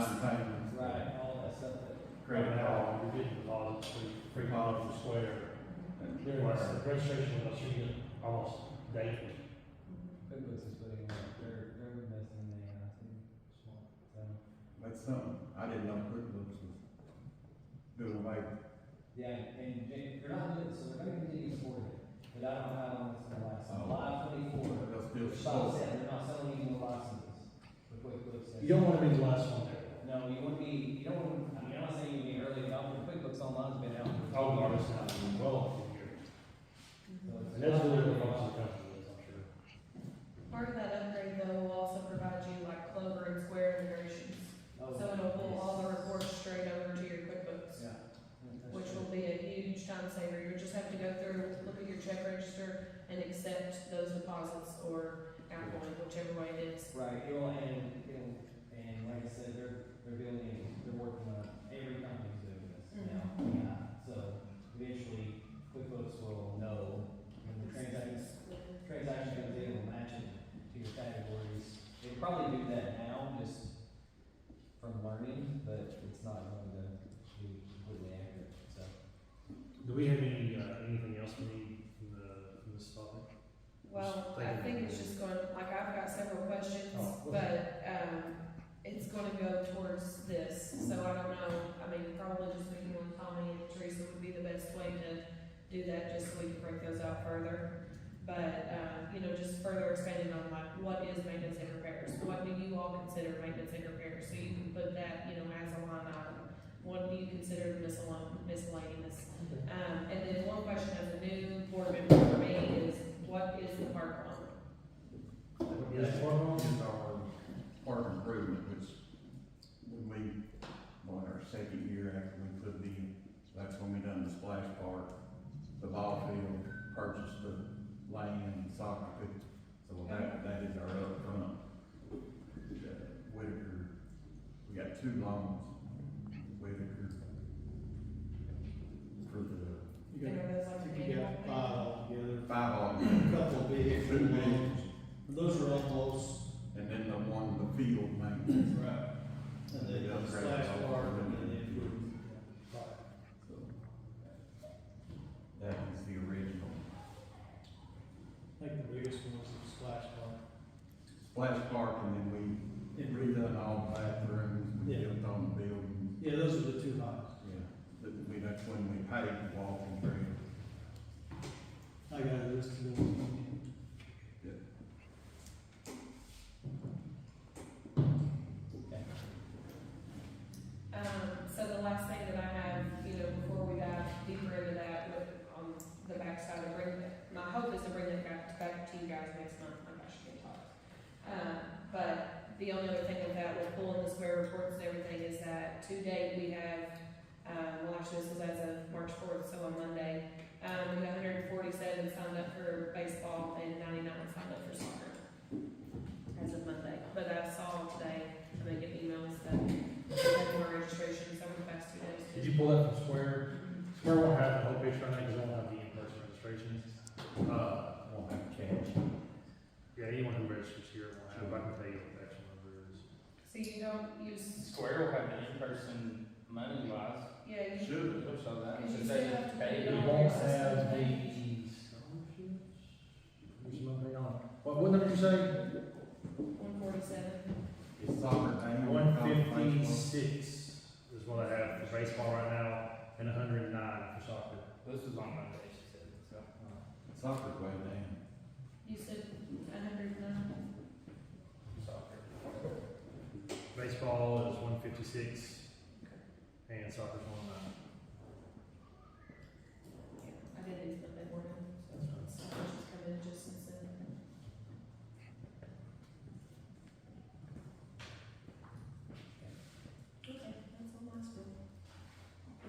sign payments. Right, all that stuff that. Credit card. You're getting deposits, free deposits square. Registration with us, you get almost daily. QuickBooks is putting, they're investing in AI too, smart, so. That's something, I didn't know QuickBooks was doing away. Yeah, and they're not doing, so they're gonna continue to support it, but I don't know how long it's gonna last. Oh. July 24, They'll still they're support. they're not selling any more licenses for QuickBooks. You don't wanna be the last one there. No, you want to be, you don't want, I mean, I'm not saying you be an early adopter, QuickBooks Online's been out for. Oh, Marcus, now, well, a few years. So it's- And that's really what the focus of the company is, I'm sure. Part of that upgrade though will also provide you like Clover and Square integrations. Oh, So it'll pull yes. all the reports straight over to your QuickBooks, Yeah. That's which true. will be a huge time saver. You'll just have to go through, look at your check register and accept those deposits or outgoing, whichever way it is. Right, and like I said, they're building, they're working on, every company's doing this now, yeah. So eventually QuickBooks will know when the transaction comes in, will match it to your categories. They'll probably do that now, just from learning, but it's not going to be completely accurate, so. Do we have anything else we need from this topic? Well, I think it's just going, like, I've got several questions, Oh, go but, it's gonna go towards this, so I don't know, I mean, probably just meeting with Tommy and Teresa would be the best way to do that, just so we can break those out further. But, just further expanding on like, what is maintenance and repairs? What do you all consider maintenance and repairs? So you can put that, as a line item. What do you consider miscellaneous? And then one question as a new board member for me is, what is the park loan? Yes, Marcus? Is our park improvement, which when we, our second year after we put it in, that's when we done the splash park, the ball field, purchased the land, soccer field. So that is our upfront. Whitaker, we got two loans, Whitaker, for the And are those like You got annual? five altogether, five a of couple of big, Two big. loans. Those are almost, and then the one, the field maintenance. right, and then the splash park, and then the improvement. So, that is the original. I think the biggest one was the splash park. Splash park, and then we redone all the bathrooms, we Yeah. built on the buildings. Yeah, those are the two highest. Yeah, that's when we paved the walking trail. I got a list of them. So the last thing that I have, before we dive deeper into that, on the backside of my hope is to bring that back to you guys next month. My gosh, I can't talk. But the only other thing with that, with pulling the square reports and everything, is that to date we have, actually this was as of March 4th, so on Monday, we got 147 signed up for baseball and 99 signed up for soccer as of Monday. But I saw today, I'm gonna get emails that we had more registrations over the past 2 days. Did you pull that from Square? Square won't have the whole picture, I think, because they won't have the in-person registrations. Won't have cash. Yeah, anyone who registers here will have, I can tell you what the actual number is. So you don't use, Square will have the in-person money wise. yeah, you, Should. It'll show that. Because you Since still they have to pay put it It on. you. won't have the scholarships. There's nothing on it. What number did you say? 147. It's soccer and. 156 is what I have for baseball right now, and 109 for soccer. This was on Monday, she said, so. Soccer's way down. You said 109. Soccer. Baseball is 156, and soccer's 109. Yeah, I did these Monday morning, so it's just come in just since then. Okay, that's all my school.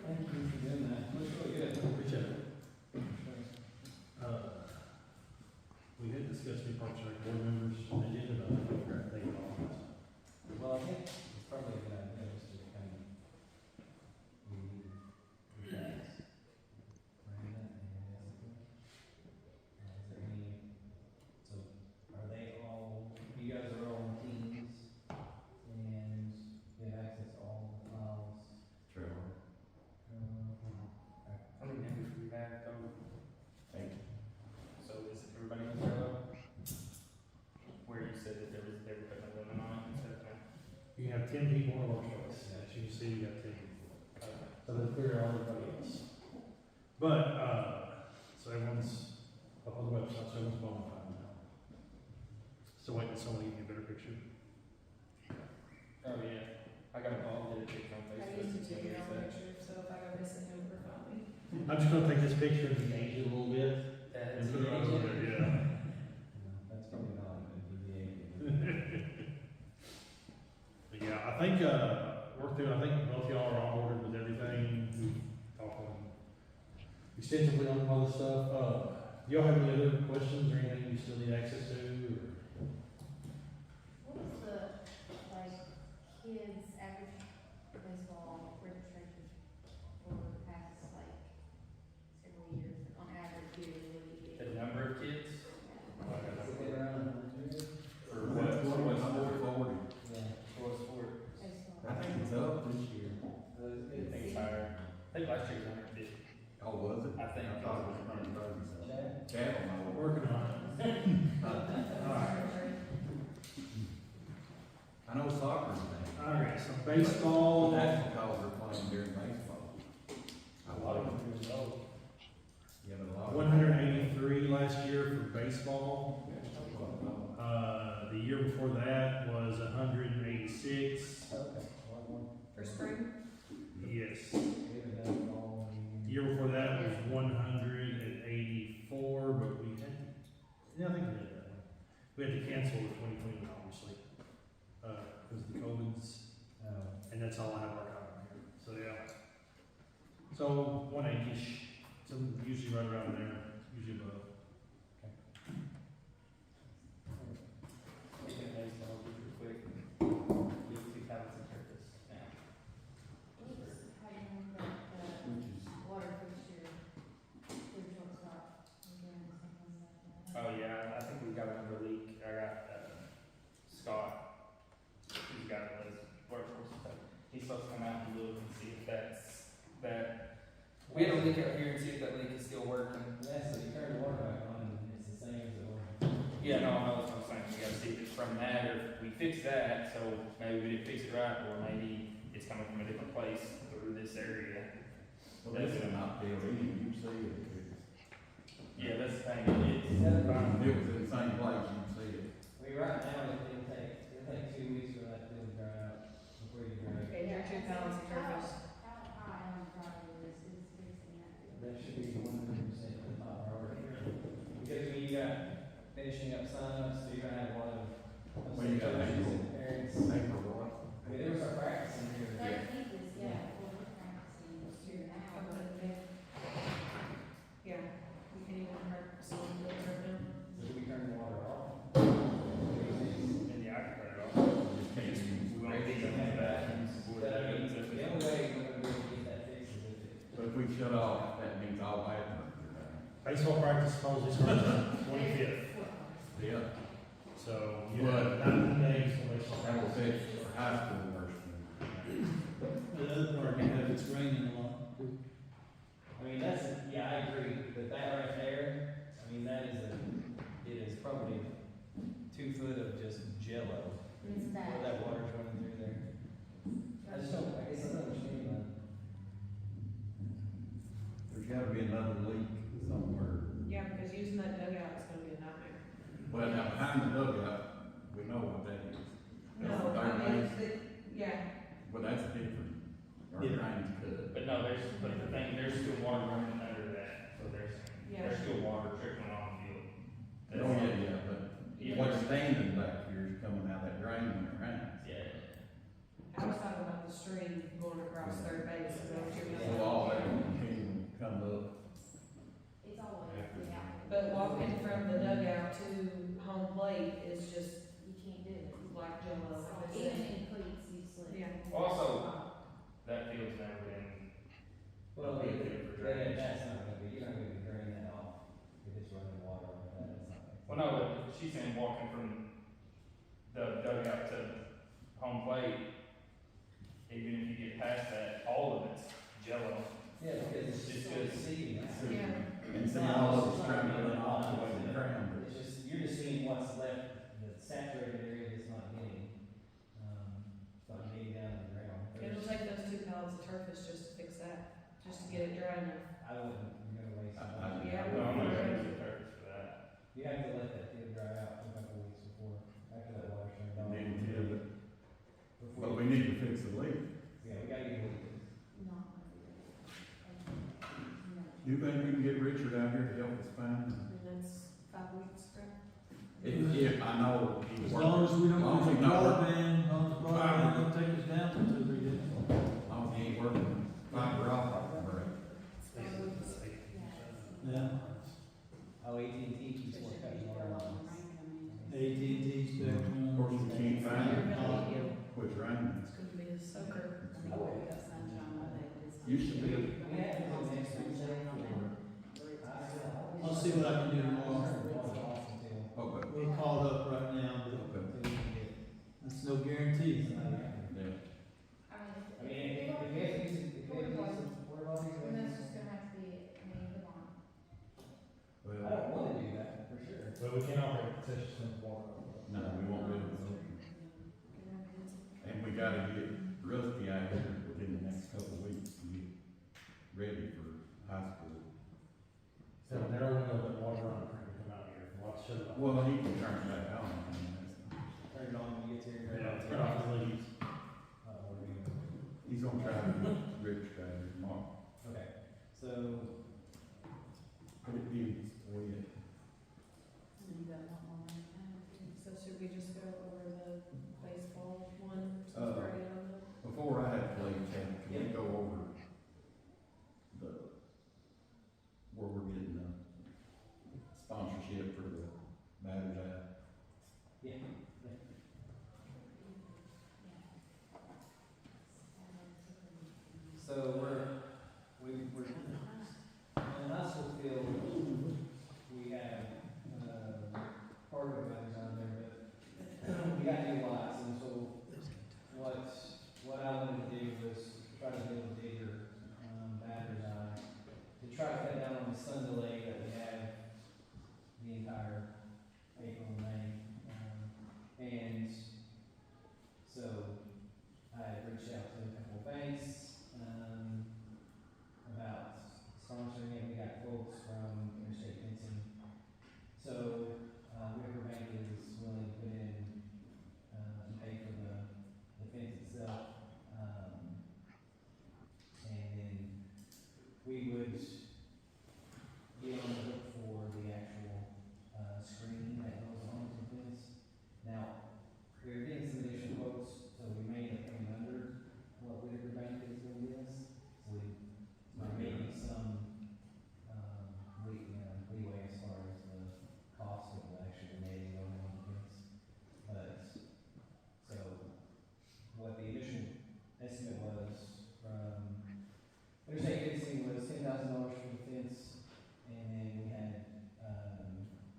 Thank you for doing that, looks really good. Appreciate it. We did discuss new parks and Rec board members, they did, but I think we're gonna take it all. Well, I think it's probably a good idea just to kind of, You have 10 people in a workspace, as you can see, you got 10 people. So they clear all everybody else. But, so everyone's up on the website, so everyone's bona fide now. Still waiting for someone to give me a better picture. Oh, yeah. I got a ball, did a picture on I Facebook. used to take your own picture, so if I go missing, you'll never find me. I'm just gonna take this picture and age it a little bit. That's And put it on there, yeah. That's probably not a good DVA. But yeah, I think, worked through, I think both y'all are on board with everything. We talked on extensively on all this stuff. Do y'all have any other questions or anything you still need access to? Or? What's the, like, kids' average baseball registration for the past, like, several years, on average, yearly, what do you The get? number of kids? Is it around 100? For what What's sport? 40? Yeah. What sport? Baseball. I think it's up this year. I think it's higher. I think last year was 150. Oh, was it? I think. I thought it was 130 something. Chad? Chad on my We're work. working on it. I know soccer's thing. Alright, so baseball, That's because they're playing during baseball. A lot of them years old. Yeah, but a lot of. 183 last year for baseball. The year before that was 186. Okay, a lot more. For spring? Yes. We haven't done it all in- The year before that was 184, but we had, yeah, I think we did that one. We had to cancel the 2020, obviously, because of the COVIDs, and that's all I have our on here. So, yeah. So, 180-ish, so usually right around there, usually above. Speaking of baseball, just real quick. You have 2 pallets of turkeys now. What's, how do you know that, Which is, water fixture, their shortstop, again, something like that? Oh, yeah, I think we got another leak. I got, Scott, he's got his workforce stuff. He's supposed to come out and look and see if that's, we had a leak out here and see if that leak is still working. Yeah, so you turn the water back on and it's the same as it was. Yeah, no, I know that's what I'm saying. We gotta see if it's from that or if we fix that, so maybe we didn't fix it right, or maybe it's coming from a different place through this area. well, this is not built in, you see it. Yeah, that's the thing. It's, If it was in the same place, you'd see it. I mean, right now, it'll take 2 weeks for that field to dry out before you dry it. Okay, your 2 pounds of turkeys. How high on the priority list is fixing that? That should be 100% the top priority. Because when you got finishing up signups, so you're gonna have a lot of. Well, you got coaches April. and parents. April what? I mean, they were start practicing here. Thirteenth is, yeah, well, we're practicing here now. Yeah, we can even hurt some of it right now. So do we turn the water off? and yeah, I can turn it off. Just can't use We want to it. in the bathrooms before But I the mean, meetings. the only way we're gonna be able to get that fixed is if it. But if we shut off, that means all bathrooms are down. Baseball practice supposedly starts on the 25th, Yeah, so you have 90 days to wait. that will fix for high school nursing. The other part, you have, it's raining a lot. I mean, that's, yeah, I agree, but that right there, I mean, it is probably 2 foot of just jello. It's Where that. that water's running through there. I just don't, I guess I don't understand that. There's gotta be another leak somewhere. Yeah, because using that dugout is gonna be a nightmare. Well, now behind the dugout, we know what that is. That's No, the I third mean, base. yeah, Well, that's different. Our Yeah. drain's cut. But no, there's still water running under that, so Yeah. there's still water trickling on the field. Oh, yeah, but Yeah. what's standing back here is coming out that drain when it rains. Yeah. I was talking about the stream going across third base, is that what you're So saying? all that will continue to come up. It's always, yeah. But walking from the dugout to home plate is just You can't do it. like jello. Even in cleats, you slip. Yeah. Also, that field's never been, Well, Okay, it- for that- drainage. that's not gonna be, you're not gonna be draining that off if it's running water like that, it's not. well, no, but she's saying walking from the dugout to home plate, even if you get past that, all of it's jello. Yeah, because it's just good seeding. Yeah. And see all of it's trying to run off the way the ground It's is. just, you're just seeing what's left, the saturated area that's not getting, it's not miles of turf is just to fix that, just to get it dry enough. I wouldn't, you know, waste. Yeah, No, I'm we- not gonna use the turf for that. You have to let that field dry out for a couple weeks before, after that water's turned on. But we need to fix the leak. Yeah, we gotta get it leaked. Not gonna be able to. You think we can get Richard out here to help us find? And that's 5 weeks, correct? If I know he's As working. long as we don't Long as get he's not working. broadband, as long as broadband don't take us down for 2 or 3 days. As long as he ain't working fiber optic, right? Yeah. Oh, AT&T keeps on cutting water lines. AT&T, Spectrum. Of course, we can't find You're it, gonna need him. which raining. It's gonna be a soaker. Used to be, We have to go next Wednesday I'll see what I can do tomorrow. okay, We're caught up right now, but okay, that's no guarantees. yeah. I mean, if we have to use, if we have to use some water lines, And that's just gonna have to be, the bond. I Well, don't wanna do that, for sure. But we can't operate such a water. no, we won't be able to. And we gotta get Rusty out here within the next couple of weeks to get ready for high school. So narrow window that water on trying to come out here, watch, shut it off. Well, he can turn it back on, I mean, Turn it on when you get here. Yeah, turn off the leaves. What are we gonna do? he's gonna try to get Rich out here tomorrow. Okay, so, But it is, we, So should we just go over the baseball one, since Uh, we're already on the? before I have to leave, Chad, can we go over the, where we're getting the sponsorship for the Matters Act? yeah, so we're in the high school field, we have, part of it matters on there, but we got new lots, and so what I wanted to do was try to build a bigger, batter's eye, to try to cut down on the sun delay that we have the entire April and May. And so I reached out to a couple of banks, about sponsoring it. We got quotes from Interstate Fencing. So, River Bank is willing to put in, and pay for the fence itself. And then we would get on the hook for the actual, screening that goes on the fence. Now, we're getting some additional quotes, so we may end up coming under what Whitaker Bank is gonna give us. So there may be some, leeway as far as the cost of the actual netting going on the fence. But, so, what the initial estimate was from Interstate Fencing was $10,000 for the fence, and then we had,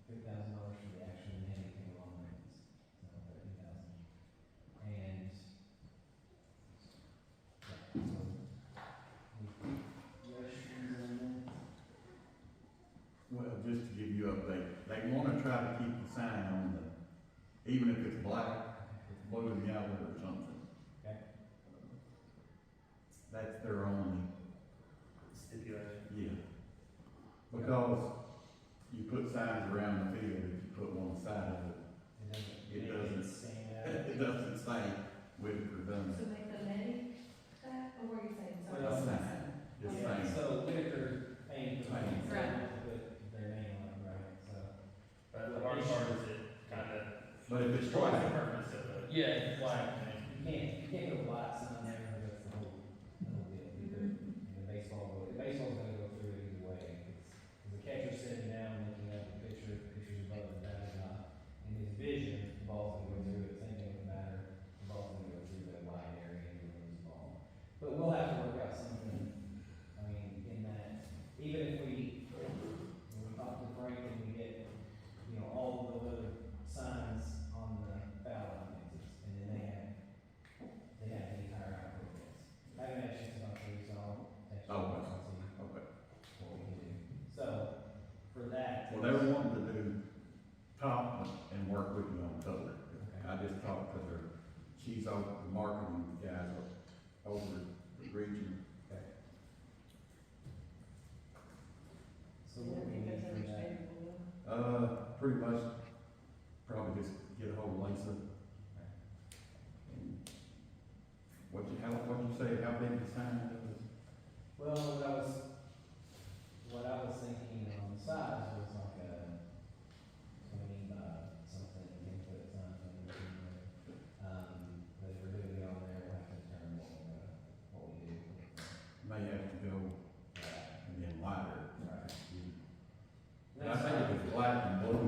$3,000 for the actual netting to go on the fence, so $13,000. And, yeah, so, any questions on that? Well, just to give you an update, they wanna try to keep the sign on the, even if it's black, blue and yellow or something. Okay. That's their only, Stipulation. yeah. Because you put signs around the field, if you put one side of it, It doesn't. stand out. it doesn't say Whitaker done So make the netting, or what are you saying? Sorry. it. Sign, just Yeah, saying. so Whitaker paying for Paying. it, so they have to put their name on it, right, so. But the hard part is it kind of But if it's destroys the black, purpose of it. Yeah, it's black. You can't go black sign there, that's the whole deal. You could, baseball's gonna go through it either way. Cause the catcher's sitting down looking at the picture's above the batter not. In his vision, the ball's gonna go through it, same thing with the batter, the ball's gonna go through that wide area and you're gonna lose the ball. But we'll have to work out something, I mean, in that, even if we talk to Frank and we get, all the other signs on the foul line fences, and then they have the entire outdoor fence. I haven't had a chance to talk to you, so I'll text you. Oh, and see okay. what we can do. So, for that. Well, they were wanting to do top and work with you on color. I just talked to her, she's over, the marketing guys over at region. So what we need That's for that, understandable. Pretty much, probably just get a hold of Lisa. And what'd you say, how big the sign is? well, what I was thinking on the size was like a 20 by something, 10-foot sign, but if we're gonna be on there, we'll have to determine what we do. May have to go Yeah. and then wider. Right. But I think if it's black and blue,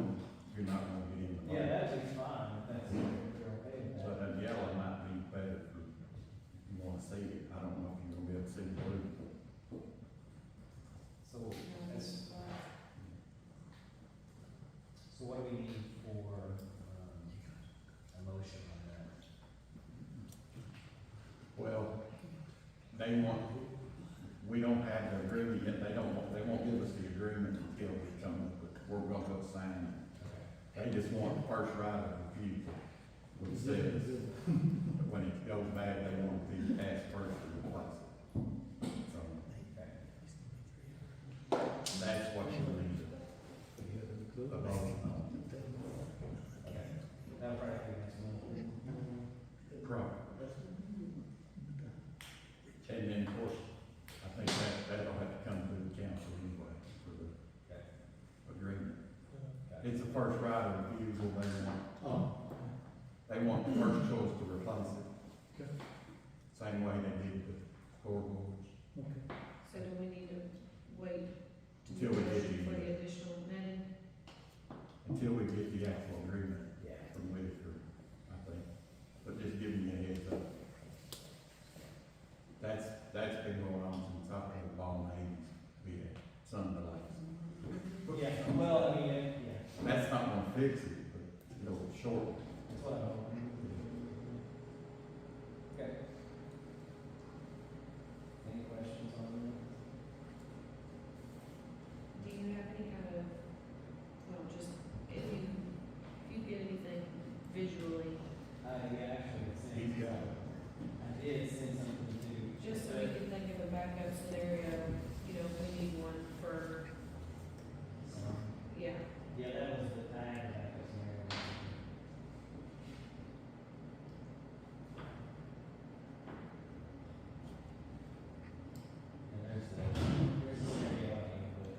you're not gonna get in the light. Yeah, that'd be fine, if that's, if you're okay with So that. that yellow might be better for, if you wanna see it, I don't know if you're gonna be able to see the blue. So, so what do we need for, a motion on that? Well, we don't have the agreement yet, they won't give us the agreement until we come up with, we're gonna go sign it. They just want the first right of refusal, which says, when it goes bad, they want to be asked first to replace it. So, that's what you need a vote on. Okay, that'll probably be next month. Probably. And then, of course, I think that'll have to come through the council anyway for the Okay. agreement. Okay. It's a first right of refusal, they want the first choice to replace it. Okay. Same way they did the scoreboards. So do we need to wait Until we get for the, the additional money? until we get the actual agreement Yeah. from Whitaker, I think. But just giving you a heads up. That's been going on since I was born in the 80s. We had some delays. Yeah, well, I mean, yeah, That's not gonna fix it, but it'll shorten. that's what I'm hoping. Okay. Any questions on that? Do you have any kind of, well, just, if you get anything visually, Yeah, actually, it's He's got it. I did send something to. just so we can think of a backup scenario, you know, if we need one for, yeah. Yeah, that was the tag that was there. And there's the scenario I can put.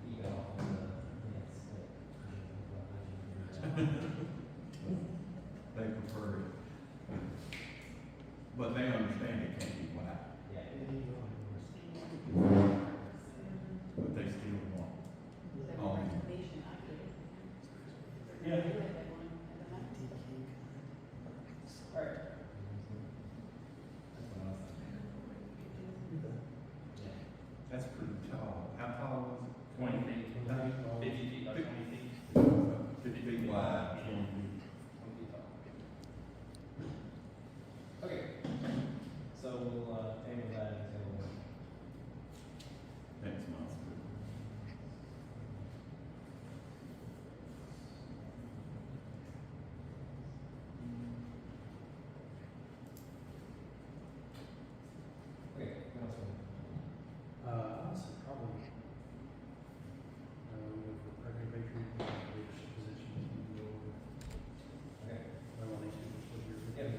If you go off on the, They prefer it. But they understand it can't be white, yeah. but they still want all in. Yeah. Alright. That's pretty tall. How tall was it? 20 feet, 50 feet by 20 feet. 50 feet wide, 20 feet. Okay, so we'll, table that until, Next month. okay, what else? Honestly, probably, for President Baker, leadership position, we go over, Okay. well, they should just live here. Yeah.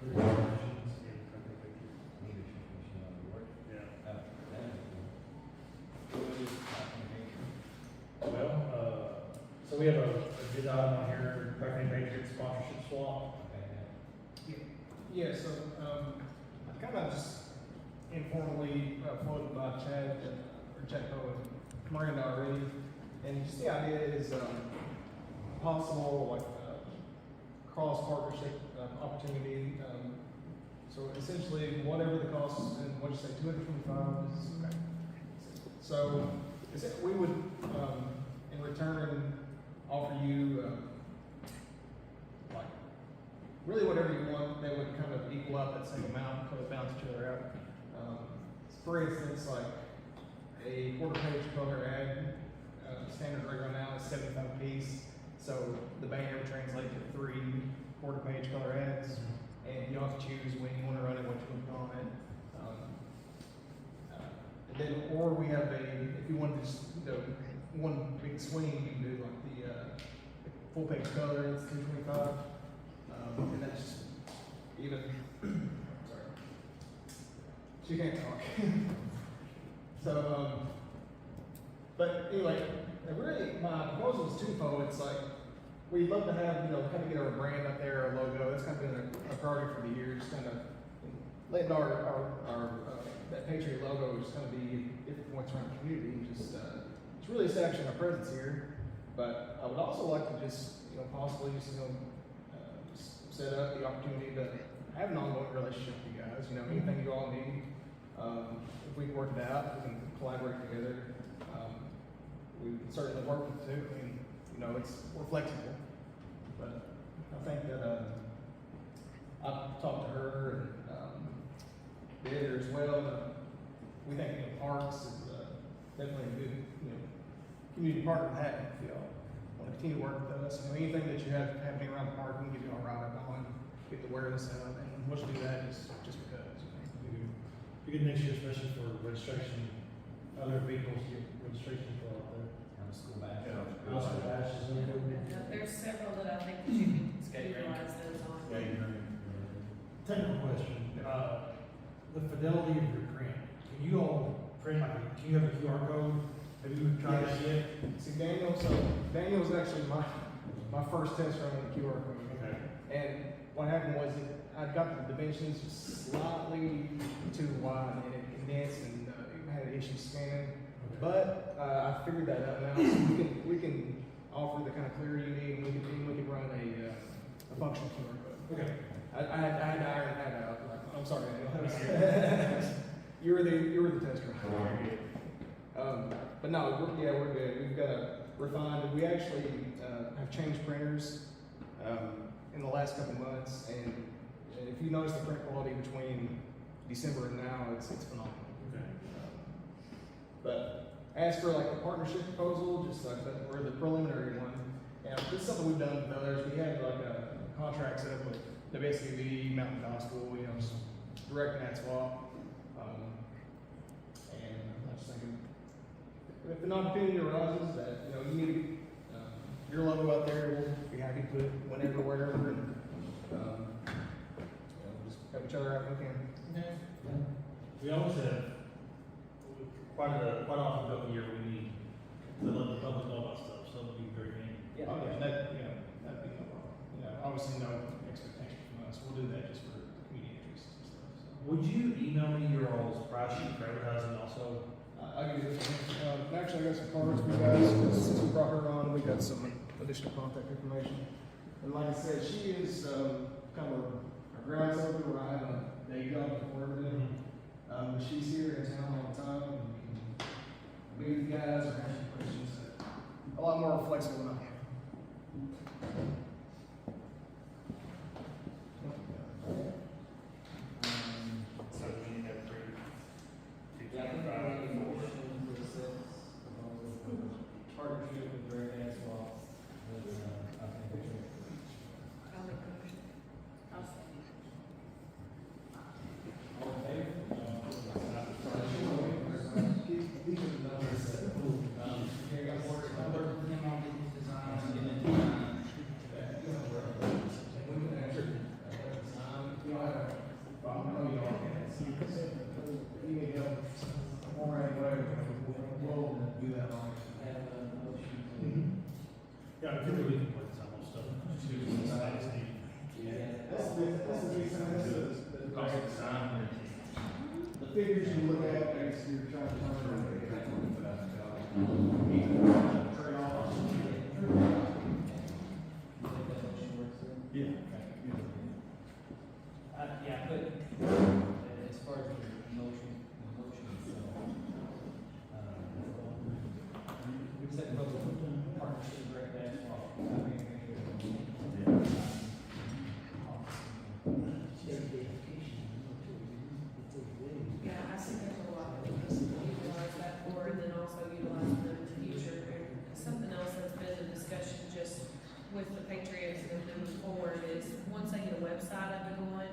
Positions, yeah, President Baker. Leadership commission on the board. Yeah. That'd be cool. What would you, Well, so we have a good item on here, President Baker sponsorship swap. okay, Yeah, so, I kind of just informally floated by Chad, or Chad Poe and Miranda already. And just the idea is, possible, like, cross partnership, opportunity. So essentially, whatever the cost, and what'd you say, 225 is, okay. So, we would, in return, offer you, like, really whatever you want, they would kind of equal out that same amount, kind of balance each other out. For instance, like a quarter page color ad, standard right now is 75 piece. So the banner would translate to 3 quarter-page color ads, and you have to choose when you want to run it, what you want to put on it. And then, or we have if you want to just, one big swing, you can do like the full-page color, it's $225. And that's just even, sorry, she can't talk. So, but anyway, really, my proposal is twofold. It's like, we'd love to have, kind of get our brand up there, our logo. That's kind of been a priority for the year, just kind of letting our that Patriot logo just kind of be at different points around the community, and just it's really establishing our presence here. But I would also like to just, possibly just, set up the opportunity to have an ongoing relationship with you guys. Anything you all need, if we can work it out, we can collaborate together. We can certainly work with it too. We're flexible, but I think that I've talked to her and the editor as well. We think parks is definitely a good community partner to have. If y'all want to continue to work with us, anything that you have happening around the park, we can give you all right on, get the awareness out, and we'll do that just because. Be good next year, especially for registration, other vehicles get registration for out there. Have a school bash. Oscar Bash is really good. There's several that I think that you can Skate rink. utilize those on. Technical question, the fidelity of your print, can you all print can you have a QR code? Have you tried that yet? See, Daniel was actually my first test run with the QR code. Okay. And what happened was I got the dimensions just slightly too wide, and it condensed, and it had an issue scanning. But I figured that out now, so we can offer the kind of clarity you need, and we can run a functional QR code. Okay. I had to iron that out. I'm sorry, Daniel. you were the tester. But no, we're good. We've got refined. We actually have changed printers in the last couple months, and if you notice the print quality between December and now, it's phenomenal. Okay. But as for like the partnership proposal, just like we're the preliminary one, and this is something we've done with others. We had like a contract set up with WSCV, Mountain Gospel, just directing that swap. And I'm just thinking, if an opportunity arises that you need your logo out there, we'll be happy to put it whenever, wherever, and just help each other out if we can. We always have, quite often throughout the year, we need to let the public know about stuff, so it'll be very handy. Oh, yeah, that'd be no problem. Obviously no expectation from us. We'll do that just for the community interests and stuff. So. Would you email me your all's price sheet for advertising also? I'll give you this one. Actually, I got some cards for you guys. Since we brought her on, we got some additional contact information. And like I said, she is kind of a ground soldier where I have a day job before everything. She's here in town all the time, and we can meet with guys or ask you questions. A lot more flexible than I am. So we need that three, Yeah, I think I made a motion for the partnership with Direct Gas Swap with, I think Patriot. I'll make a motion. I'll second. All in favor? These are the numbers that, here, got more number, him on these designs, and then, Yeah, I typically can put this on most stuff. The figures you look at, as you're trying to Yeah. Yeah, but as far as the motion itself, we said both partnership, direct gas, Yeah, I think there's a lot that we can utilize that for, and then also utilize them in the future. And something else that's been a discussion just Patriots and moving forward is, once they get a website up and going,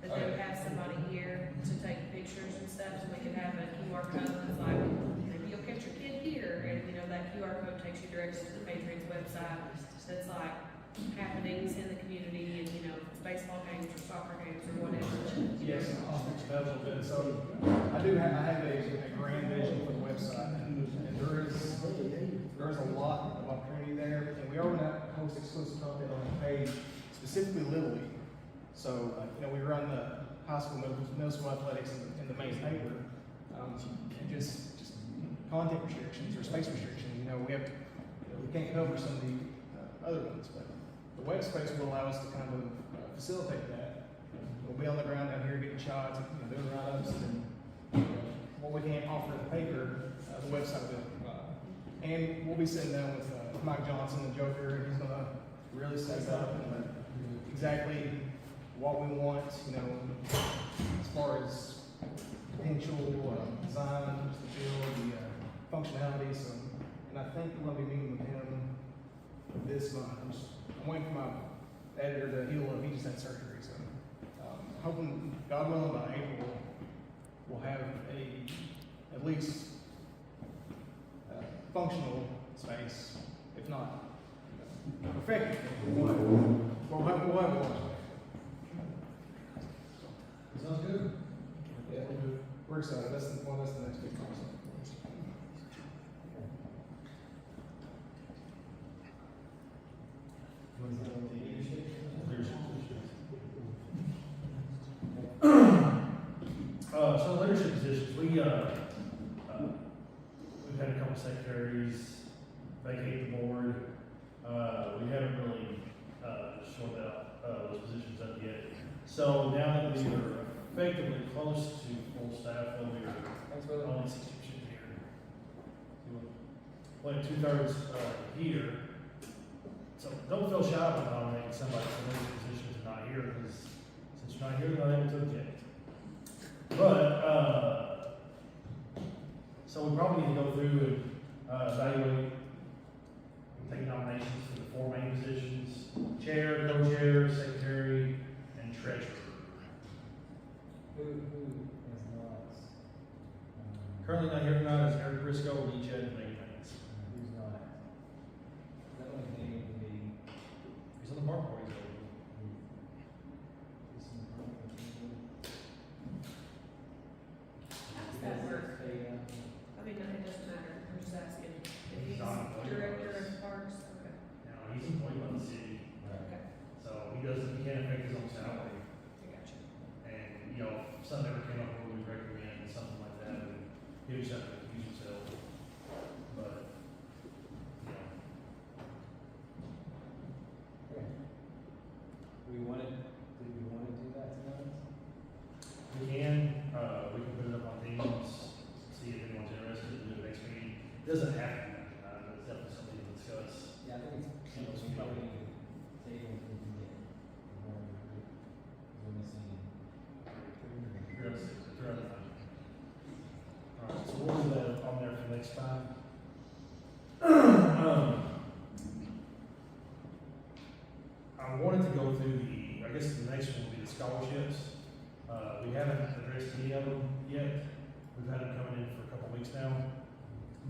that they would have somebody here to take pictures and stuff, so we could have a QR code that's like, maybe you'll catch your kid here, and, you know, that QR code takes you directly to the Patriots website, that's like happenings in the community, and, you know, baseball games or soccer games or whatever. Yes, I'll speak to that a little bit. So I have a grand vision for the website, and there's a lot of opportunity there, and we are going to host exclusive content on the page, specifically Little League. So, you know, we run the high school, middle school athletics in the main paper, and just content restrictions or space restrictions. You know, we can't cover some of the other ones, but the web space will allow us to kind of facilitate that. We'll be on the ground down here getting shots, you know, doing write-ups, and what we can't offer in the paper, the website will provide. And we'll be sitting down with Mike Johnson, the Joker, and he's going to really set it up and exactly what we want, you know, as far as potential design, the field, the functionality. So, and I think we're going to be meeting with him this month. I'm waiting for my editor to heal up. He just had surgery, so hoping, God willing, by April we'll have at least functional space, if not perfect. We'll have one. Sounds good. Yeah, we're excited. That's the next big concept. So leadership positions, we've had a couple secretaries vacate the board. We haven't really sorted out those positions up yet. So now that we are effectively close to full staff, we are only 60% here. Like 2/3 here. So don't feel shy about nominating somebody for those positions and not here, because since you're not here, they're not able to object. But, so we probably need to go through and evaluate and take nominations for the 4 main positions: chair, co-chair, secretary, and treasurer. Who is not, Currently not here tonight is Eric Briscoe and each had to make things. who's not? That one thing would be, He's on the park board. How does that work? I mean, it doesn't matter, I'm just asking, if he's director of parks, okay, Now, he's employed by the city, okay, so he can't affect his own salary. I got you. And, you know, if something ever came up where we recommend something like that, then he would just have to accuse himself. But, you know, did we want to do that tonight? we can put it up on Teams, see if anyone's interested in doing it next meeting. It doesn't have to be done tonight, but it's definitely something to discuss. Yeah, I think it's, we probably need to table if we can get one or two. We're missing. You're up six, you're up nine. Alright, so we'll do that on there for next time. I wanted to go through I guess the next one will be the scholarships. We haven't addressed any of them yet. We've had them coming in for a couple weeks now,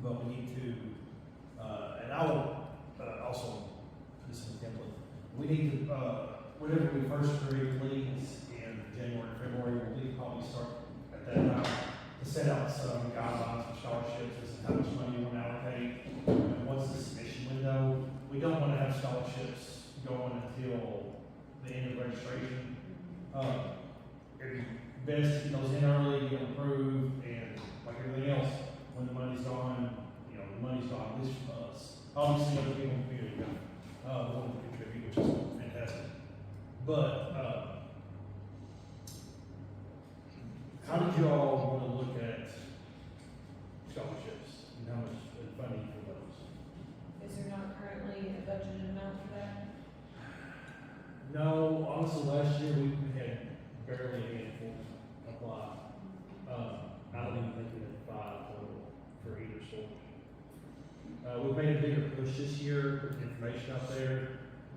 but we need to, and I will also put this in the template. We need to, whenever we first create leagues in January, February, we'll need to probably start at that time to set out some guidelines for scholarships as to how much money you want to allocate and what's the submission window. We don't want to have scholarships going until the end of registration. It'd be best to get those in early, get them approved, and like everything else, when the money's gone, you know, the money's gone, at least from us. Obviously, other people in the community want to contribute, which is fantastic. But, how did you all want to look at scholarships and how much funding for those? Is there not currently a budgeted amount for that? No, honestly, last year we had barely a handful apply. I don't even think we had 5 total for either source. We've made a bigger push this year, putting information out there.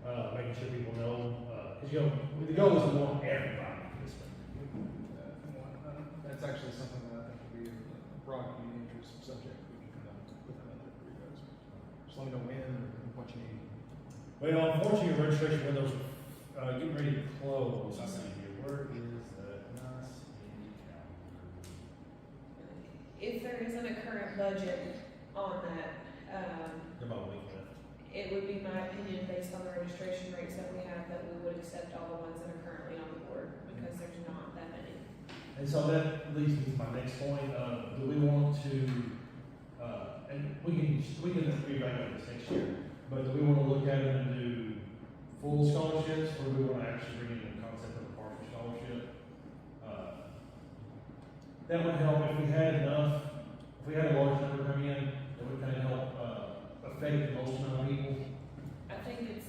making sure people know, cause you know, the goal is to want everybody to participate. That's actually something that I think would be a broad community interest subject. We can put that out there for you guys. Just let me know when or what you need. Well, unfortunately, your registration windows are getting ready to close. I see here. Where is that nice calendar? If there isn't a current budget on that, They're about a week left. it would be my opinion, based on the registration rates that we have, that we would accept all the ones that are currently on the board, because there's not that many. And so that leads me to my next point. Do we want to, and we can reevaluate this next year, but do we want to look at it and do full scholarships, or do we want to actually bring in the concept of a partial scholarship? That would help if we had enough, if we had a large number come in, that would kind of help affect the most amount of people. I think it's,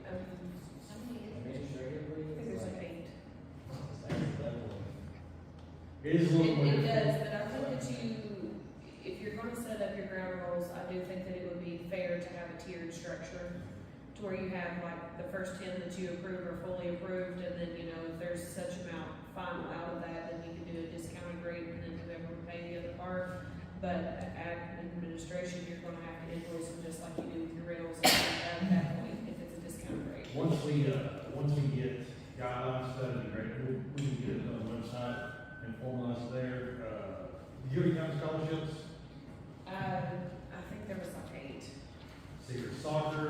how many? Administratively, I think there's like 8. it's like level of It is a little more It difficult. does, but I think that if you're gonna set up your ground rules, I do think that it would be fair to have a tiered structure, to where you have like the first 10 that you approve are fully approved, and then, you know, if there's such amount final out of that, then you can do a discounted rate, and then whoever would pay the other part. But at administration, you're gonna have to invoice them just like you do with your rentals and stuff at that point, if it's a discounted rate. Once we get guidelines, that'd be great. We can get it on the website and formalize there. Do you have any scholarships? I think there was like 8, See here, soccer,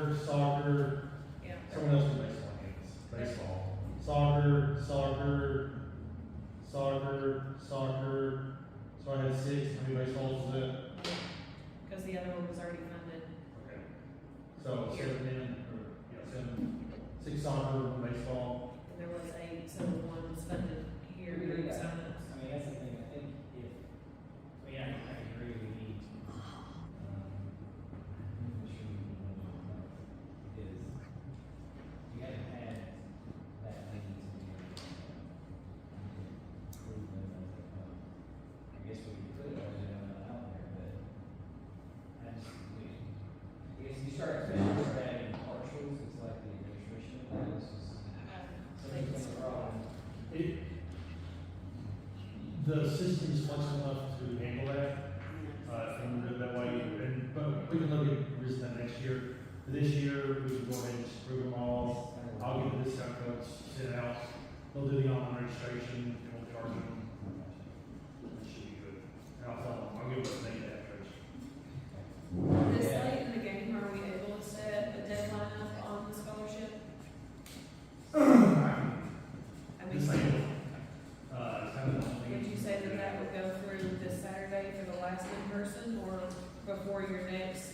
yeah. someone else can baseball games, baseball, soccer. So I had 6, how many baseballs was that? Because the other one was already funded. Okay. So 6 soccer, 1 baseball. And there was 8, so the one was funded here We during do the that. sign-ups. I mean, that's the thing, I think I agree, we need, I'm sure we need one more month, is, you haven't had that many to be able to, prove them as they come. I guess we could put a budget on that out there, but I just, I guess you start adding partials, it's like the administration of that, it's just, something's gonna go wrong. The system is flexible enough to handle that, and do it that way, but we can look at risk that next year. For this year, we can go ahead and just prove them all. I'll get the discount codes sent out, they'll do the online registration, and we'll charge them. That should be good. And I'll give them a name after. This late in the game, are we able to set a deadline up on the scholarship? I This mean, ain't, it's kind of the only. would you say that that would go through this Saturday for the last in-person, or before your next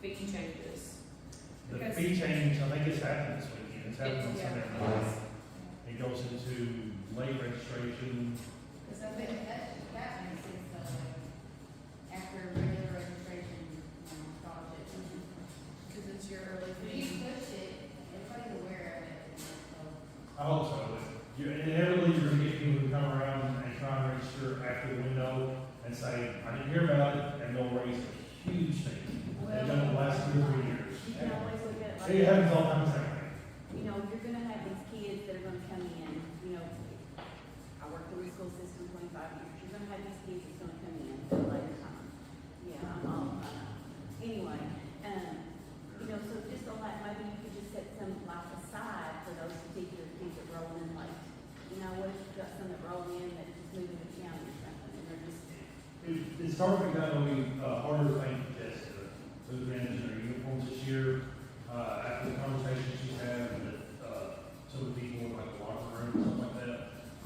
fee changes? The Because- fee change, I think it's happening this weekend, it's happening on Yeah, Sunday it night. is. It goes into late registration. Cause I think, That makes sense, after regular registration, scholarship. cause it's your early If fee. you push it, everybody's aware of it, so. I hope so. Inevitably, you're gonna get people who come around and try and register after the window and say, I didn't hear about it, and they'll raise a huge thing. They've done it the last 2 or 3 years. You can always look at it like. It happens all the time, same thing. You know, you're gonna have these kids that are gonna come in, you know, I worked through the school system 25 years, you're gonna have these kids that's gonna come in at a later time. Yeah, I'm all, anyway, you know, so just on that, maybe you could just set some like aside for those particular kids that roll in late. You know, what if you've got some that roll in that just move into the county or something, and they're just, It's starting to become harder to think yes, those managers in their uniforms this year. After the conversation she's had with some of the people in like the locker room and stuff like that,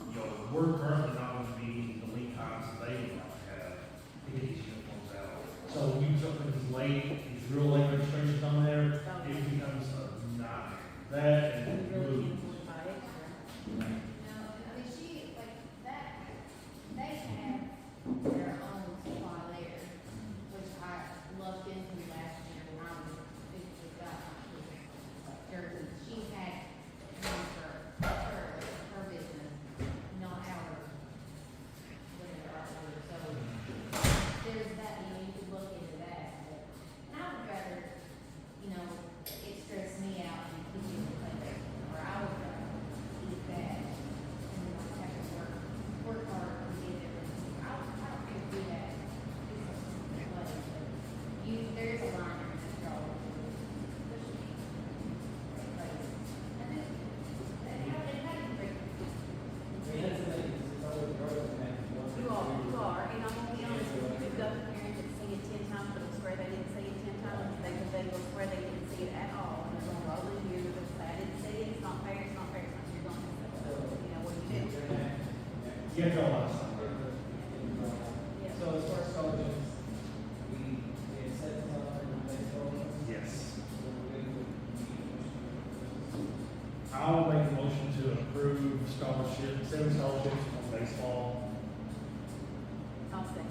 you know, we're currently not going to be the lead times that they would like to have to get these uniforms out. So when something is late, these real late registrations on there, it becomes a nightmare. That you and really moves. can't buy extra. No, I mean, she, like, that, they have their own supply there, which I Yeah, draw last time. So as far as scholarships, we had set this up for baseball. Yes. So we're good with. I'll make a motion to approve scholarship, 7 scholarships on baseball. I'll second.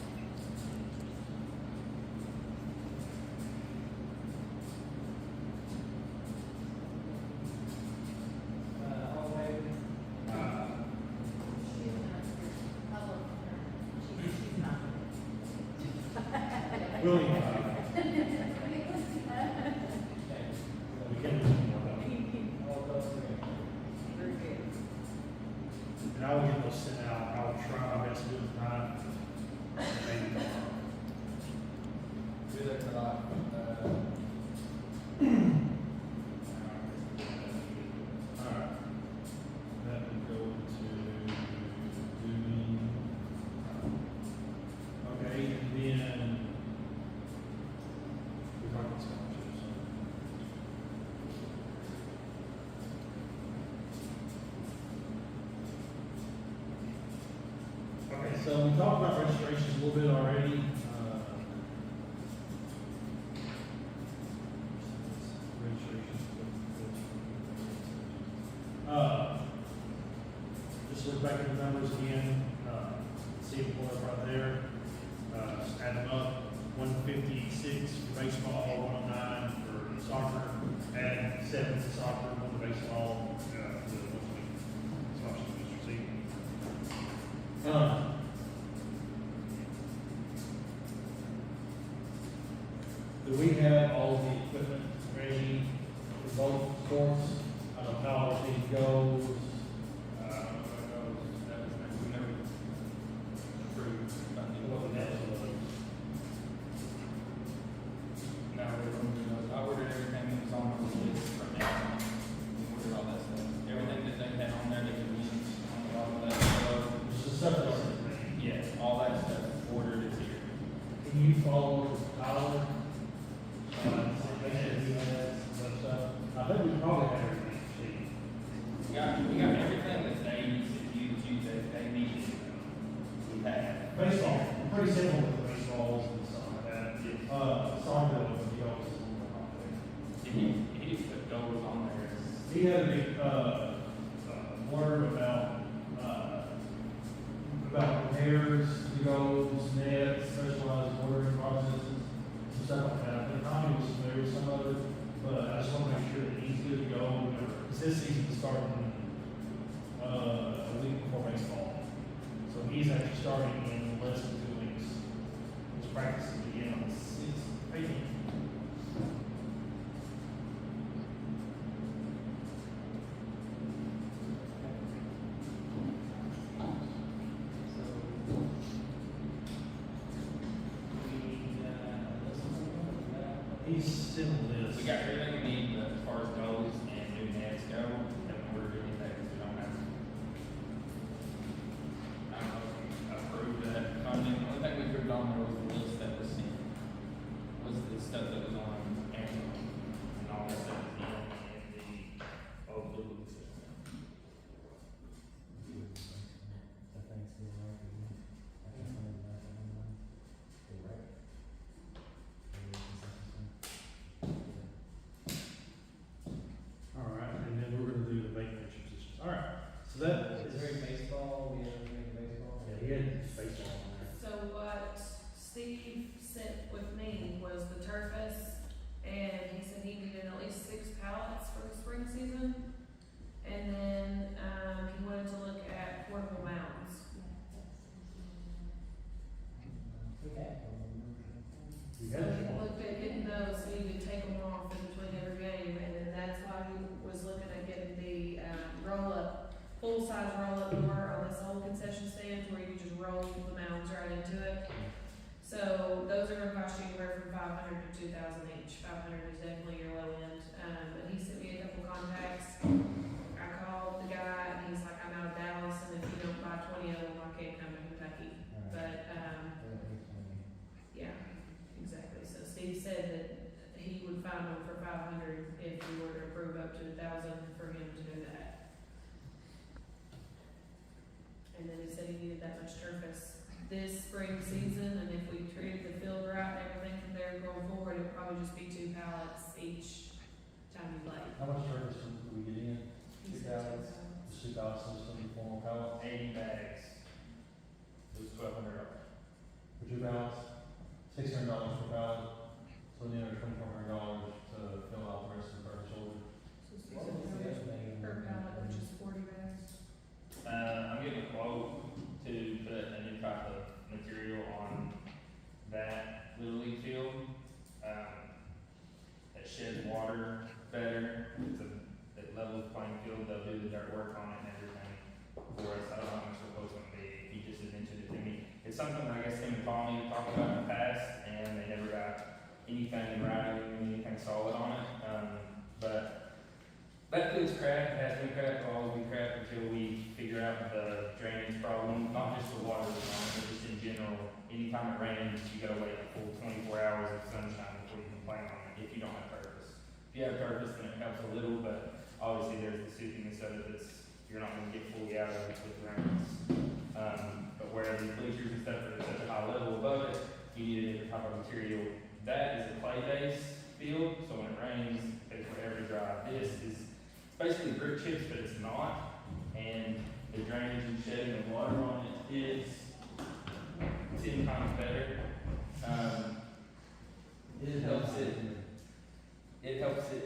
All in favor? She's not, I love her. She's not. Willing, Okay. we can do more though. All those three. Very good. And I will get those sent out. I will try my best to do it tonight. Maybe tomorrow. Do that tonight. Alright. That would go to doing. Okay, and then. We're talking about scholarships. Okay, so we talked about registrations a little bit already. Registrations. Just look back at the numbers again, see them pull up right there. Just add them up, 156 for baseball, 109 for soccer, add 7 to soccer, 1 to baseball, for the scholarship just received. Do we have all the equipment ready for both sports? I don't know how everything goes. We never approved funding. What the next one was. No, I ordered everything that was on the list from now on. We ordered all that stuff. Everything that they had on there, they could use on all of that. So, It's just stuff that's ready. yes, all that stuff ordered is here. Can you follow Tyler? Make sure he has that stuff. I think we probably have everything. We got everything that they use, that they needed. We have. Baseball, pretty simple with the baseballs and stuff like that. Soccer with the goals is a little more complicated. He just put goals on there. He had a big, blurb about repairs, to goals, nets, specialized ordering processes, some stuff like that. But Tommy was familiar with some of it, but I just want to make sure that he's good to go whenever, because this season is starting, a week before baseball. So he's actually starting in less than 2 weeks. His practices begin on the 18th. He's still this. We got everything we need, but as far as goals and new nets go, haven't ordered anything, because we don't have. I don't know if we approved that funding, the only thing we approved on there was the list that was sent, was the stuff that was on Amazon, and all that stuff is in the, blue system. All right, and then we're gonna do the maintenance positions. All right, so that Is there any baseball? We have any baseball? yeah, he had baseball on there. So what Steve sent with me was the turfus, and he said he needed at least 6 pallets for the spring season. And then, he wanted to look at portable mounds. Okay. You So had he one. looked at getting those, so he could take them off in between every game, and then that's why he was looking at getting the, roll-up, full-size roll-up door on this old concession stand, where you just roll the mounds right into it. So those are gonna cost you anywhere from $500 to $2,000 each. 500 is definitely your low end, but he sent me a couple contacts. I called the guy, and he's like, I'm out of Dallas, and if you don't buy 20 of them, I can't come to Kentucky. But, yeah, exactly. So Steve said that he would find them for 500 if we were to approve up to 1,000 for him to do that. And then he said he needed spring season, and if we treated the field right and everything from there going forward, it'd probably just be 2 pallets each time you lay. How much surface do we get in? He 2 said pallets. 2 Just 2,000, so we form a pallet 80 bags. It was $1,200. for 2 pallets, $600 per pallet, so then there's $2,400 to fill out the rest of the purchase order. So What was the estimating? per pallet, which is 40 bags. I'm getting a quote to put a new type of material on that Little League field, that sheds water better, that levels the playing field, they'll do the dirt work on it and everything for us. I don't know how much the quote's gonna be, he just had mentioned it to me. It's something that I guess him and Tommy talked about in the past, and they never got anything in writing, anything solid on it, but that field's cracked, it has been cracked, will always be cracked until we figure out the drainage problem, not just the water that's on it, but just in general. Anytime it rains, you gotta wait a full 24 hours of sunshine before you can play on it, if you don't have purpose. If you have purpose, then it helps a little, but obviously there's the soupiness of it that's, you're not gonna get fully out of it with rains. But where the bleachers and stuff are at such a high level above it, you need a different type of material. That is a clay-based field, so when it rains, it's forever dry. This is basically brick chips, but it's not, and the drainage and shedding of water on it is 10 times better. It helps it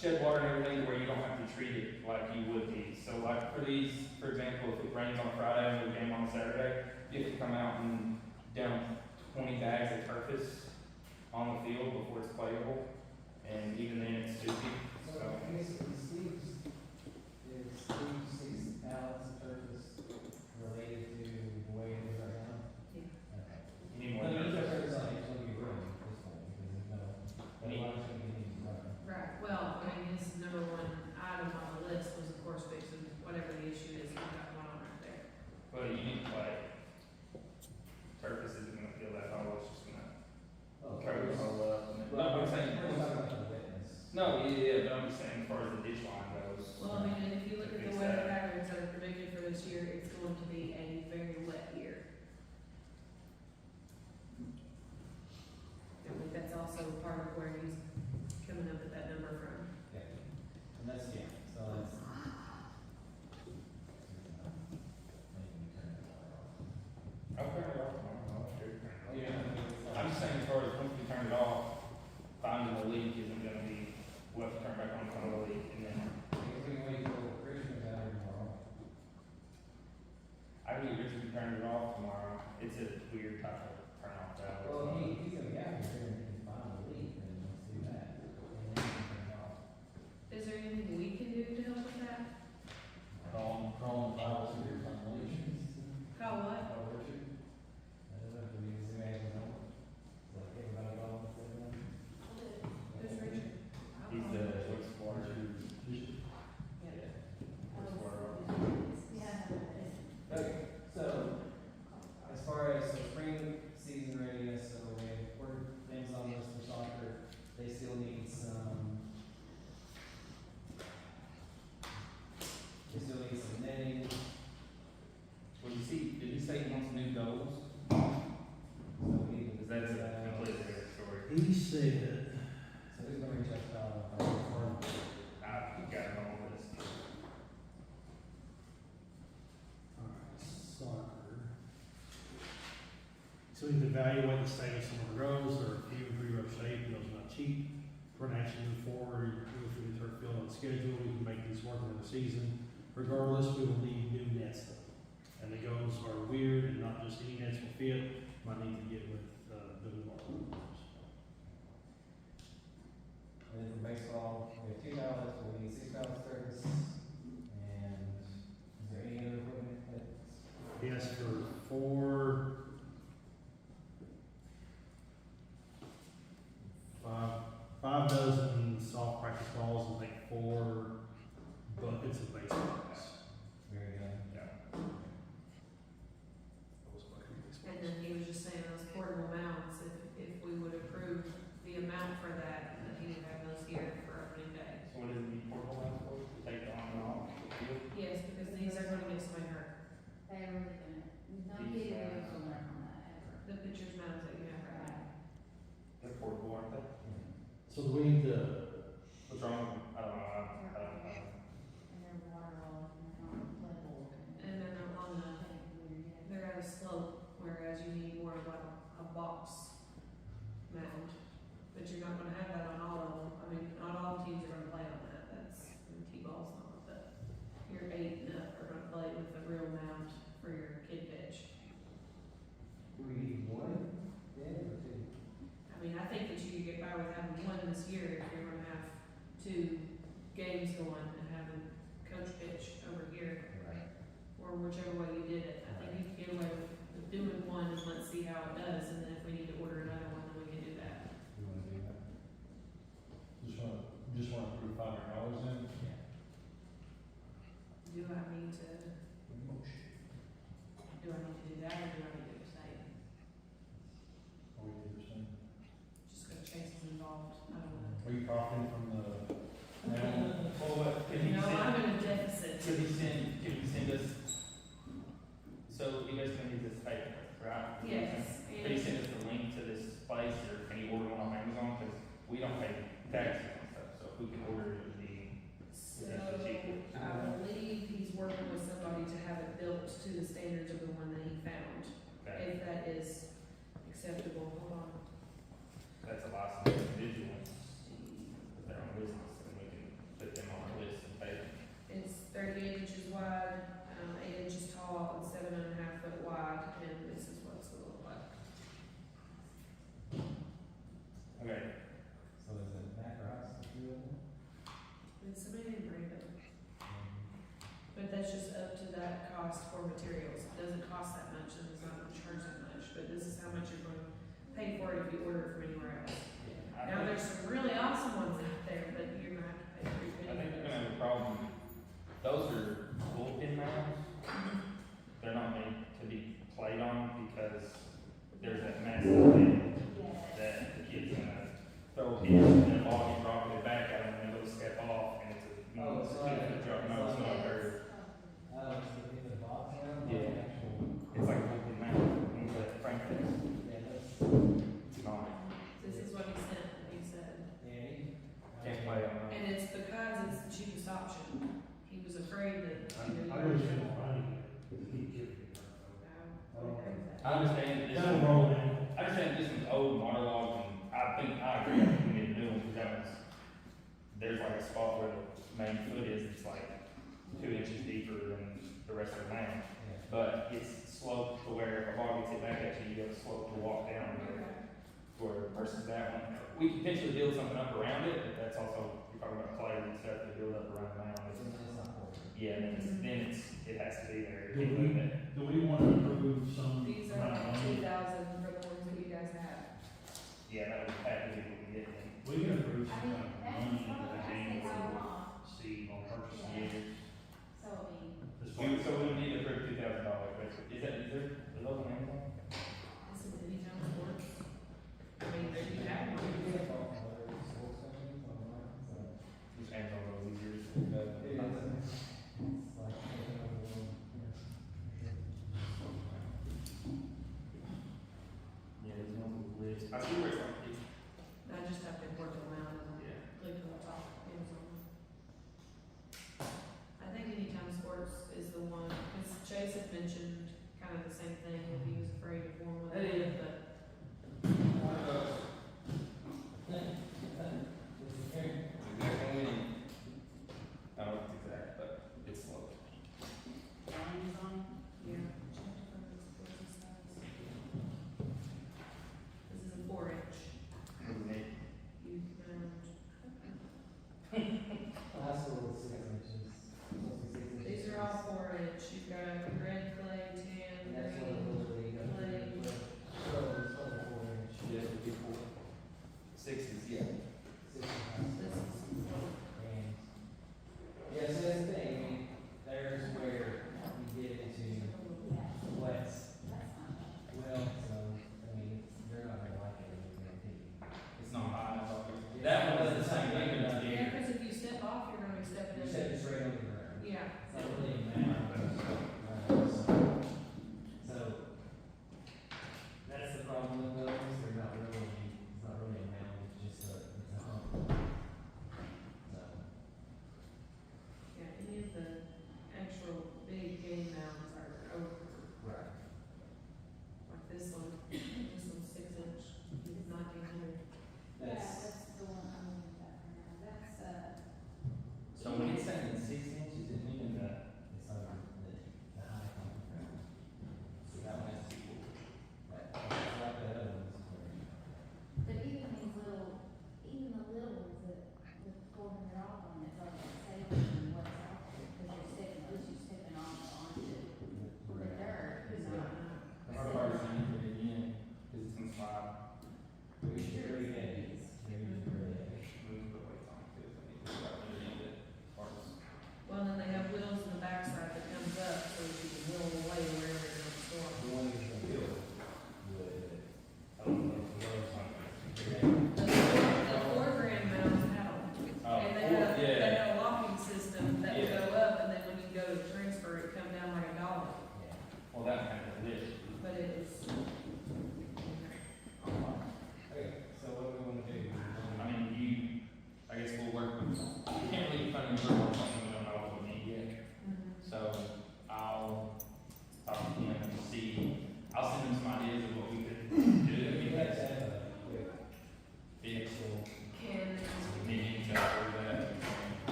shed water and everything where you don't have to treat it like you would be. So like for these, for example, if it rains on Friday and we game on Saturday, you have to come out and dump 20 bags of turfus on the field before it's playable, and even then it's soupy. So, basically, Steve's 6 pallets of surface related to the way it is right now? Yeah. Okay. You need But more these are turfus. surface on each one of your rooms, this one, because there's no, a lot of things we need to run. Right, well, I mean, his number one item on the list was of course fixing whatever the issue is, we've got one on right there. But you need clay. Turfus isn't gonna fill that hole, it's just gonna cover the hole up. And no, I'm saying, We're talking about the wetness. no, yeah, but I'm just saying as far as the ditch line goes. Well, I mean, and if you look at the Fix weather that. patterns that are predicted for this year, it's going to be a very wet year. I think that's also part of where he's coming up with that number from. Okay. And that's, yeah, so that's. Making me turn it off. I'll turn it off tomorrow, I'll sure. Oh, yeah, I mean, it's I'm just saying as far as once we turn it off, finding the leak isn't gonna be, we'll have to turn back on, find the leak, and then Because we can wait till Christmas out here tomorrow. I can get Richard to turn it off tomorrow. It's a weird type of turn off valve. Well, he's gonna be out here and he can find the leak, and let's do that. And then he can turn it off. Is there anything we can do to help with that? Call them 502 on the leash. Call what? Oh, Richard? I don't know if we use him as a number. Like everybody go and set them. Who's Richard? I'll He's call the him. wastewater. Yeah. Wastewater. Okay, so, as far as the spring season readiness, so we have things on this for soccer, they still need some. They still need some netting, Well, you see, did he say he wants new goals? so we need to. Because that's a completely different story. He said, So who's gonna reach out to, I've got it on the list. alright, soccer. So we need to evaluate the state of some of the roads, they're in pretty rough shape, those are not cheap. For an action move forward, if we get turf field on schedule, we can make these work in the season. Regardless, we will need new nets though. And the goals are weird and not just any nets will fit, might need to get with, the new ones. and then for baseball, we have 2 ballots, but we need 6 ballots service. And is there any other equipment that's? He asked for 4, 5 dozen soft practice balls and like 4 buckets of baseballs. Very good. Yeah. And then he was just saying those portable mounts, if we would approve the amount for that, then he would have those here for opening day. So what is the portable one for? To take it on and off? Yes, because these are gonna get somebody hurt. They were really gonna, no kid was gonna learn on that. do I need to do that, or do I need to abstain? Are we interested? Just because Chase is involved, I don't know. Are you profiting from the? Well, what, can you No, send, I'm in a deficit. can you send us, so you guys can use this paper, right? Yes, Can you send us the link to this place, or can you order one on Amazon, cause we don't pay taxes and stuff, so if we can order it, it would be, so I believe he's working with somebody to have it built to the standards of the one that he found. okay, If that is acceptable, hold on. that's a licensed individual, if they're on business, and we can put them on our list and pay them. It's 38 inches wide, 8 inches tall, and 7.5 foot wide, and this is what it's gonna look like. Okay, So is it Matt Rice, the two of them? And somebody didn't bring them, but that's just up to that cost for materials. It doesn't cost that much, and it's not gonna charge that much, but this is how much you're gonna pay for it if you order it from anywhere else. I Now, think, there's some really awesome ones out there, but you're gonna have to pay pretty I think penny we're for gonna have a problem, those are bullpen mounds, they're not made to be played on, because there's that massive thing that the kid's gonna throw a pitch, and then the ball gets rocketed back at them, and they'll step off, and it's a, Oh, it's it's a like- 2 foot drop, no, it's not very, It's the box now, Yeah. like actual, it's like a bullpen mount, and it's like Frank test, yeah, that's, it's not, This is what he sent, and he said. yeah, he. can't play on that. And it's because it's the cheapest option. He was afraid that, you know, I you really were. feel fine to keep giving it. I would agree with I that. understand that this Kind of one, roll in. I understand this one's old monologue, and I think, I agree, I think we need a new one, because that one's, there's like a spot where the main foot is, it's like 2 inches deeper than the rest of the mound. But it's sloped to where if a ball gets hit back at you, you have a slope to walk down where versus that one. We could potentially build something up around it, but that's also, you're talking about clay and stuff to build up around the mound. Yeah, then it has to be there. You can't move it. Do we want to approve some These are amount of money? 2,000 for the ones that you guys have. Yeah, that would have to be what we get then. We can approve I some mean, kind of that's money probably, that I came think how from long, seed on purchase. Yeah. Yeah. so I mean, So we would need to approve $2,000, but is there, is those on Amazon? This is anytime sports. I mean, there you have one. Just Amazon those easier. Yeah, there's one with lids. I see where it's like, I just have to work them out and yeah. click on the top, Amazon.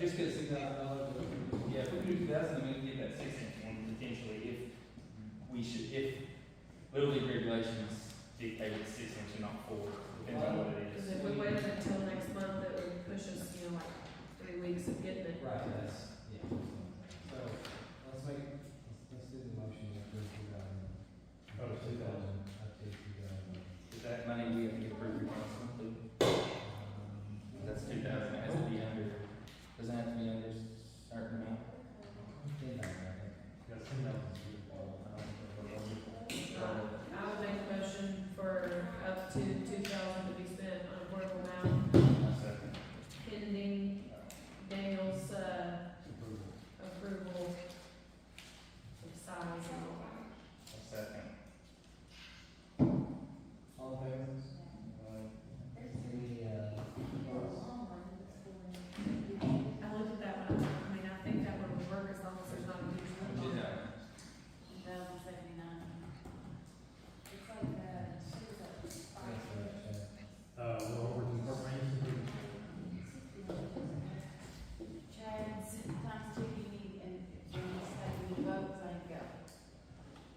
just cause, yeah, if we do 2,000, then we can get that 6-inch one potentially if if Little League regulations dictate it's 6-inch and not 4, depends on what it Cause is. if we waited until next month, that would push us, you know, like 3 weeks of getting it. Right, that's, yeah. So, let's do the motion to approve 2,000. Oh, 2,000. Up to 2,000. Is that money we have to get approved for next month too? That's 2,000, it has to be under, doesn't have to be under a certain amount. 10,000, I think. Got 10,000. I would make a motion for up to 2,000 to be spent on a portable mount, One second. pending Daniel's, approval of size and all that. One second. All in favor? Any, I looked at that one, I mean, I think that one would work as long as there's not a huge We one. did that. 1,079. It's like, it's like 5 We're over to park maintenance improvement. Chad's times 2, you need, and Jamie's taking the votes, I go.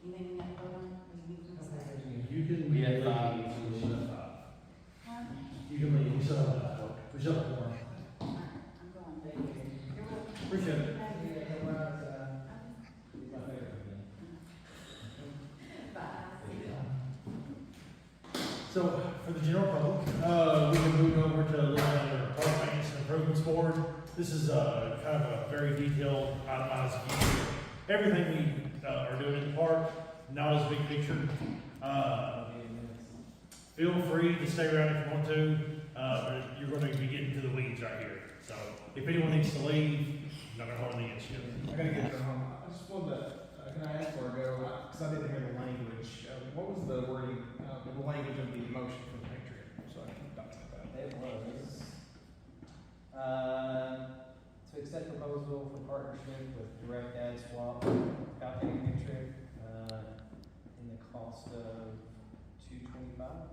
Anything in that vote on, or you need to say? You can. We had leave, 5. we still have 5. Huh? You can leave, we still have 5. We still have 4. I'm going there. You're welcome. Appreciate it. he's my favorite again. Bye. So, for the general public, we can move over to look under Park Maintenance and Improvements Board. This is kind of a very detailed, itemized view. Everything we are doing in the park, not as big picture. Feel free to stay around if you want to, but you're going to be getting to the weeds right here. So, if anyone needs to leave, I'm not going to hold anything against you. I gotta get home. I just wanted to, can I ask for a go, cause I didn't hear the language, what was the wording, the language of the motion for the picture, so I can document that. It was, to accept proposal for partnership with Direct Ad Swap, Falcon Trip, in the cost of $225.